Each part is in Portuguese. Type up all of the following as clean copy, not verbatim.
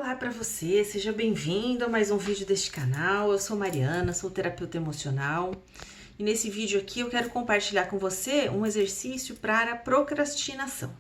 Olá para você, seja bem-vindo a mais um vídeo deste canal. Eu sou Mariana, sou terapeuta emocional e nesse vídeo aqui eu quero compartilhar com você um exercício para a procrastinação.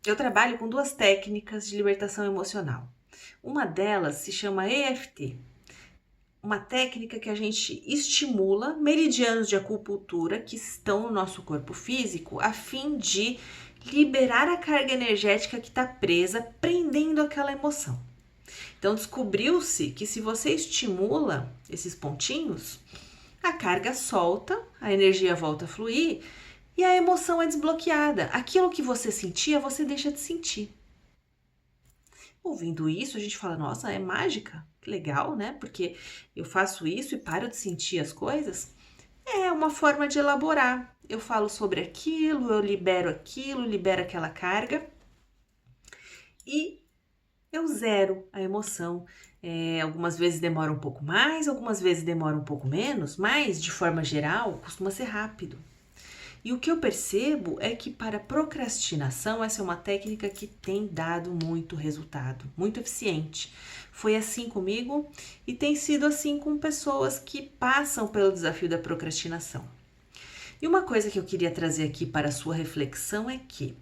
Eu trabalho com duas técnicas de libertação emocional. Uma delas se chama EFT, uma técnica que a gente estimula meridianos de acupuntura que estão no nosso corpo físico a fim de liberar a carga energética que está presa, prendendo aquela emoção. Então, descobriu-se que se você estimula esses pontinhos, a carga solta, a energia volta a fluir e a emoção é desbloqueada. Aquilo que você sentia, você deixa de sentir. Ouvindo isso, a gente fala, nossa, é mágica, que legal, né? Porque eu faço isso e paro de sentir as coisas. É uma forma de elaborar. Eu falo sobre aquilo, eu libero aquilo, libero aquela carga e eu zero a emoção. Algumas vezes demora um pouco mais, algumas vezes demora um pouco menos, mas de forma geral costuma ser rápido. E o que eu percebo é que para procrastinação essa é uma técnica que tem dado muito resultado, muito eficiente. Foi assim comigo e tem sido assim com pessoas que passam pelo desafio da procrastinação. E uma coisa que eu queria trazer aqui para a sua reflexão é que,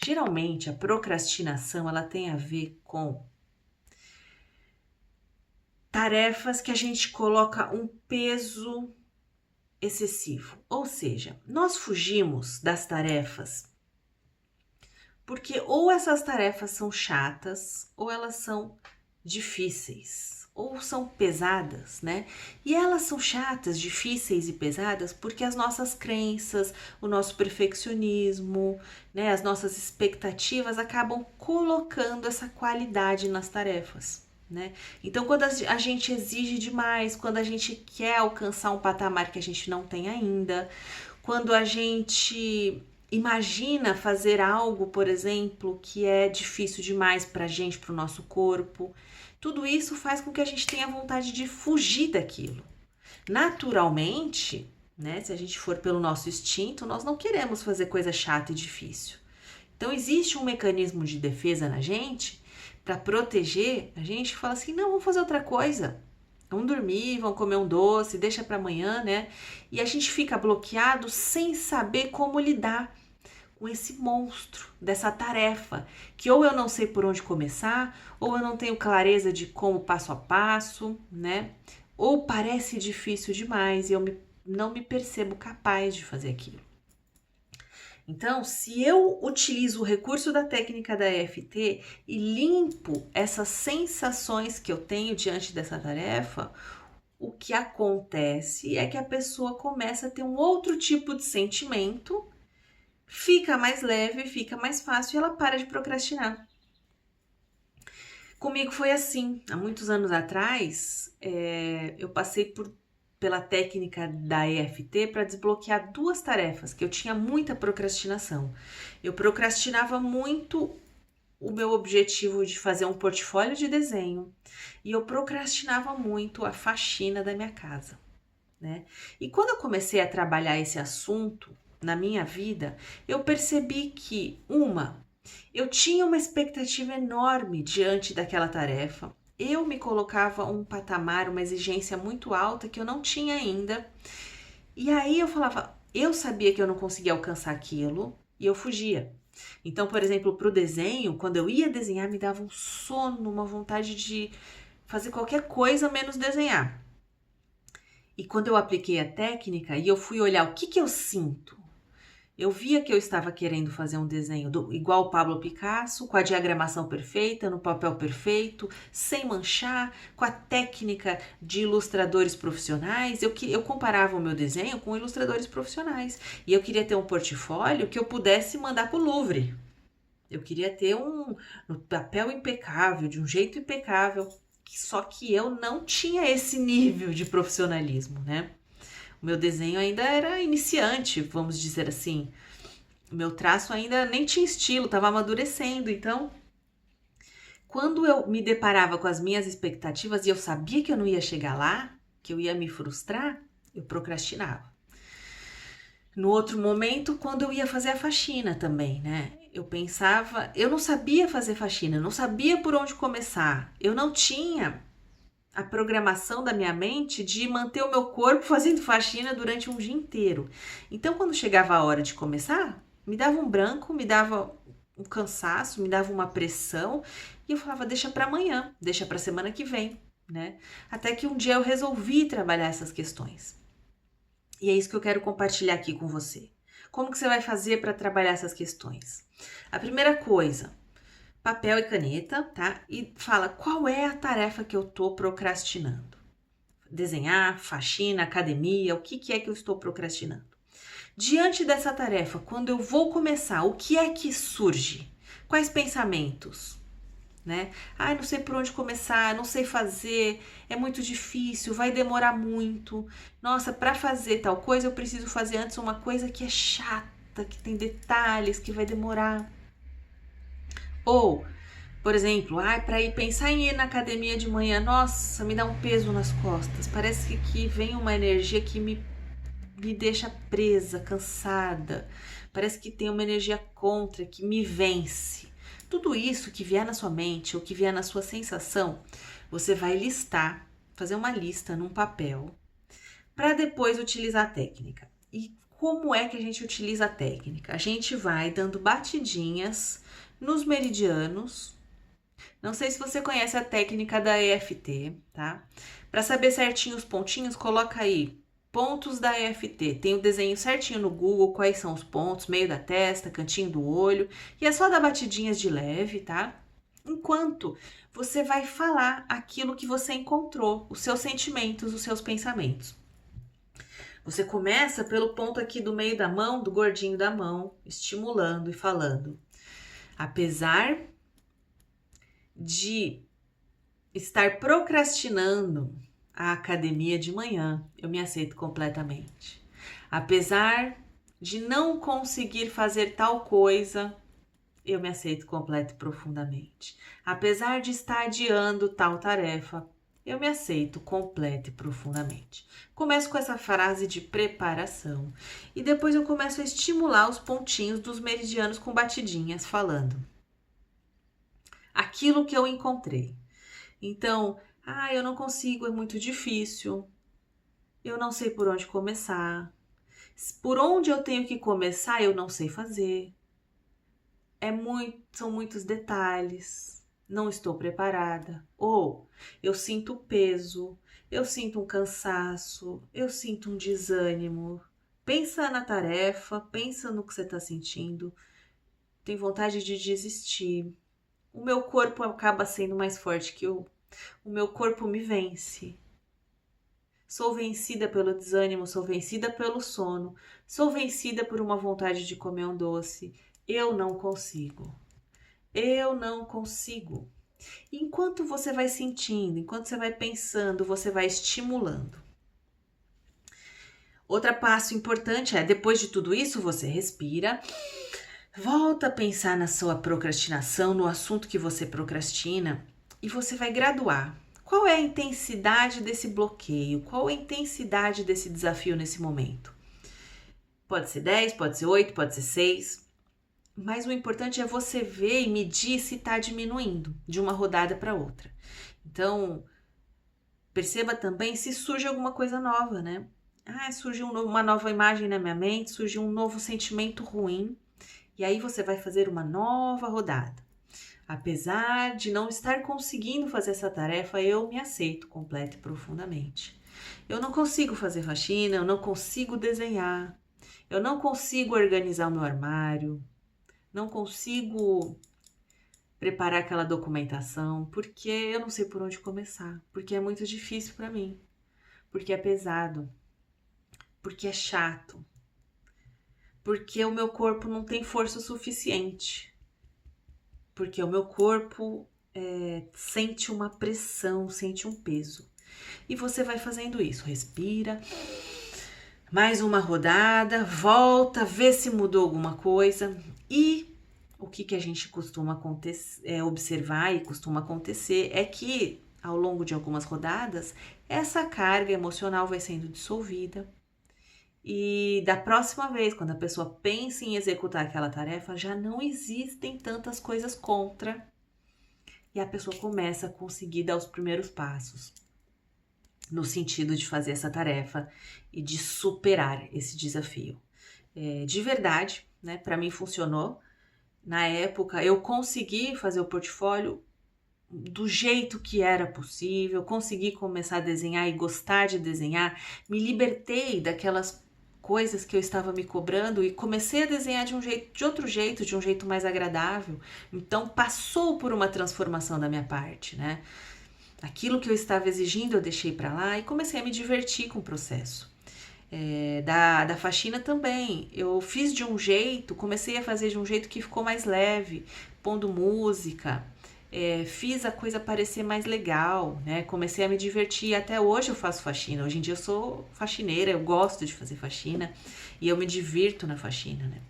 geralmente, a procrastinação ela tem a ver com tarefas que a gente coloca um peso excessivo. Ou seja, nós fugimos das tarefas porque ou essas tarefas são chatas ou elas são difíceis ou são pesadas, né? E elas são chatas, difíceis e pesadas porque as nossas crenças, o nosso perfeccionismo, né, as nossas expectativas acabam colocando essa qualidade nas tarefas, né? Então, quando a gente exige demais, quando a gente quer alcançar um patamar que a gente não tem ainda, quando a gente imagina fazer algo, por exemplo, que é difícil demais para a gente, para o nosso corpo, tudo isso faz com que a gente tenha vontade de fugir daquilo. Naturalmente, né, se a gente for pelo nosso instinto, nós não queremos fazer coisa chata e difícil. Então, existe um mecanismo de defesa na gente para proteger a gente que fala assim, não, vamos fazer outra coisa. Vamos dormir, vamos comer um doce, deixa para amanhã, né? E a gente fica bloqueado sem saber como lidar com esse monstro, dessa tarefa, que ou eu não sei por onde começar, ou eu não tenho clareza de como passo a passo, né? Ou parece difícil demais e não me percebo capaz de fazer aquilo. Então, se eu utilizo o recurso da técnica da EFT e limpo essas sensações que eu tenho diante dessa tarefa, o que acontece é que a pessoa começa a ter um outro tipo de sentimento, fica mais leve, fica mais fácil e ela para de procrastinar. Comigo foi assim. Há muitos anos atrás, eu passei pela técnica da EFT para desbloquear duas tarefas, que eu tinha muita procrastinação. Eu procrastinava muito o meu objetivo de fazer um portfólio de desenho e eu procrastinava muito a faxina da minha casa, né? E quando eu comecei a trabalhar esse assunto na minha vida, eu percebi que, eu tinha uma expectativa enorme diante daquela tarefa, eu me colocava um patamar, uma exigência muito alta que eu não tinha ainda, e aí eu falava, eu sabia que eu não conseguia alcançar aquilo e eu fugia. Então, por exemplo, para o desenho, quando eu ia desenhar, me dava um sono, uma vontade de fazer qualquer coisa menos desenhar. E quando eu apliquei a técnica e eu fui olhar o que eu sinto, eu via que eu estava querendo fazer um desenho igual o Pablo Picasso, com a diagramação perfeita, no papel perfeito, sem manchar, com a técnica de ilustradores profissionais. Eu comparava o meu desenho com ilustradores profissionais. E eu queria ter um portfólio que eu pudesse mandar para o Louvre. Eu queria ter um papel impecável, de um jeito impecável. Só que eu não tinha esse nível de profissionalismo, né? O meu desenho ainda era iniciante, vamos dizer assim. O meu traço ainda nem tinha estilo, estava amadurecendo. Então, quando eu me deparava com as minhas expectativas e eu sabia que eu não ia chegar lá, que eu ia me frustrar, eu procrastinava. No outro momento, quando eu ia fazer a faxina também, né? Eu pensava, eu não sabia fazer faxina, eu não sabia por onde começar. Eu não tinha a programação da minha mente de manter o meu corpo fazendo faxina durante um dia inteiro. Então, quando chegava a hora de começar, me dava um branco, me dava um cansaço, me dava uma pressão e eu falava, deixa para amanhã, deixa para semana que vem, né? Até que um dia eu resolvi trabalhar essas questões. E é isso que eu quero compartilhar aqui com você. Como que você vai fazer para trabalhar essas questões? A primeira coisa, papel e caneta, tá? E fala qual é a tarefa que eu tô procrastinando. Desenhar, faxina, academia, o que é que eu estou procrastinando? Diante dessa tarefa, quando eu vou começar, o que é que surge? Quais pensamentos? Né? Ai, não sei por onde começar, não sei fazer, é muito difícil, vai demorar muito. Nossa, para fazer tal coisa eu preciso fazer antes uma coisa que é chata, que tem detalhes, que vai demorar. Ou, por exemplo, ai, para ir pensar em ir na academia de manhã, nossa, me dá um peso nas costas. Parece que vem uma energia que me deixa presa, cansada. Parece que tem uma energia contra, que me vence. Tudo isso que vier na sua mente ou que vier na sua sensação, você vai listar, fazer uma lista num papel, para depois utilizar a técnica. E como é que a gente utiliza a técnica? A gente vai dando batidinhas nos meridianos. Não sei se você conhece a técnica da EFT, tá? Para saber certinho os pontinhos, coloca aí pontos da EFT. Tem o desenho certinho no Google, quais são os pontos, meio da testa, cantinho do olho. E é só dar batidinhas de leve, tá? Enquanto você vai falar aquilo que você encontrou, os seus sentimentos, os seus pensamentos. Você começa pelo ponto aqui do meio da mão, do gordinho da mão, estimulando e falando. Apesar de estar procrastinando a academia de manhã, eu me aceito completamente. Apesar de não conseguir fazer tal coisa, eu me aceito completo e profundamente. Apesar de estar adiando tal tarefa, eu me aceito completo e profundamente. Começo com essa frase de preparação e depois eu começo a estimular os pontinhos dos meridianos com batidinhas, falando aquilo que eu encontrei. Então, eu não consigo, é muito difícil. Eu não sei por onde começar. Por onde eu tenho que começar, eu não sei fazer. São muitos detalhes. Não estou preparada. Ou eu sinto peso, eu sinto um cansaço, eu sinto um desânimo. Pensa na tarefa, pensa no que você está sentindo. Tem vontade de desistir. O meu corpo acaba sendo mais forte que o meu corpo me vence. Sou vencida pelo desânimo, sou vencida pelo sono, sou vencida por uma vontade de comer um doce. Eu não consigo. Eu não consigo. Enquanto você vai sentindo, enquanto você vai pensando, você vai estimulando. Outro passo importante é, depois de tudo isso, você respira, volta a pensar na sua procrastinação, no assunto que você procrastina e você vai graduar. Qual é a intensidade desse bloqueio? Qual é a intensidade desse desafio nesse momento? Pode ser 10, pode ser 8, pode ser 6. Mas o importante é você ver e medir se está diminuindo de uma rodada para outra. Então, perceba também se surge alguma coisa nova, né? Surgiu uma nova imagem na minha mente, surgiu um novo sentimento ruim. E aí você vai fazer uma nova rodada. Apesar de não estar conseguindo fazer essa tarefa, eu me aceito completa e profundamente. Eu não consigo fazer faxina, eu não consigo desenhar, eu não consigo organizar o meu armário, não consigo preparar aquela documentação, porque eu não sei por onde começar, porque é muito difícil para mim, porque é pesado, porque é chato, porque o meu corpo não tem força suficiente. Porque o meu corpo sente uma pressão, sente um peso. E você vai fazendo isso, respira, mais uma rodada, volta, vê se mudou alguma coisa. E o que a gente costuma observar e costuma acontecer é que ao longo de algumas rodadas, essa carga emocional vai sendo dissolvida E da próxima vez, quando a pessoa pensa em executar aquela tarefa, já não existem tantas coisas contra e a pessoa começa a conseguir dar os primeiros passos no sentido de fazer essa tarefa e de superar esse desafio. De verdade, né? Para mim funcionou. Na época, eu consegui fazer o portfólio do jeito que era possível, consegui começar a desenhar e gostar de desenhar, me libertei daquelas coisas que eu estava me cobrando e comecei a desenhar de um jeito mais agradável. Então passou por uma transformação da minha parte, né? Aquilo que eu estava exigindo eu deixei para lá e comecei a me divertir com o processo. Da faxina também, eu fiz de um jeito, comecei a fazer de um jeito que ficou mais leve, pondo música, fiz a coisa parecer mais legal, né? Comecei a me divertir. Até hoje eu faço faxina. Hoje em dia eu sou faxineira, eu gosto de fazer faxina e eu me divirto na faxina, né?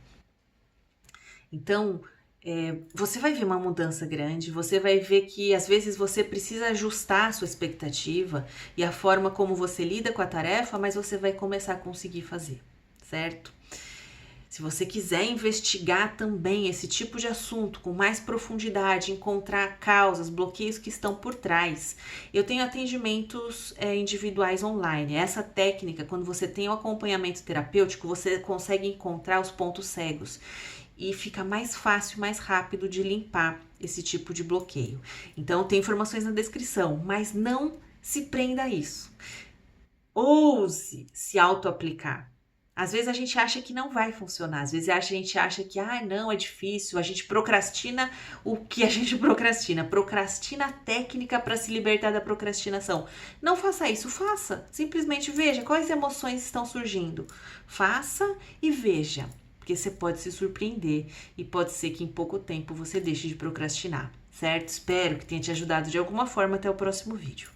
Então, você vai ver uma mudança grande, você vai ver que às vezes você precisa ajustar a sua expectativa e a forma como você lida com a tarefa, mas você vai começar a conseguir fazer, certo? Se você quiser investigar também esse tipo de assunto com mais profundidade, encontrar causas, bloqueios que estão por trás, eu tenho atendimentos individuais online. Essa técnica, quando você tem o acompanhamento terapêutico, você consegue encontrar os pontos cegos e fica mais fácil, mais rápido de limpar esse tipo de bloqueio. Então, tem informações na descrição, mas não se prenda a isso. Ouse se auto-aplicar. Às vezes a gente acha que não vai funcionar, às vezes a gente acha que, não, é difícil, a gente procrastina o que a gente procrastina a técnica para se libertar da procrastinação. Não faça isso, faça, simplesmente veja quais emoções estão surgindo. Faça e veja, porque você pode se surpreender e pode ser que em pouco tempo você deixe de procrastinar, certo? Espero que tenha te ajudado de alguma forma. Até o próximo vídeo.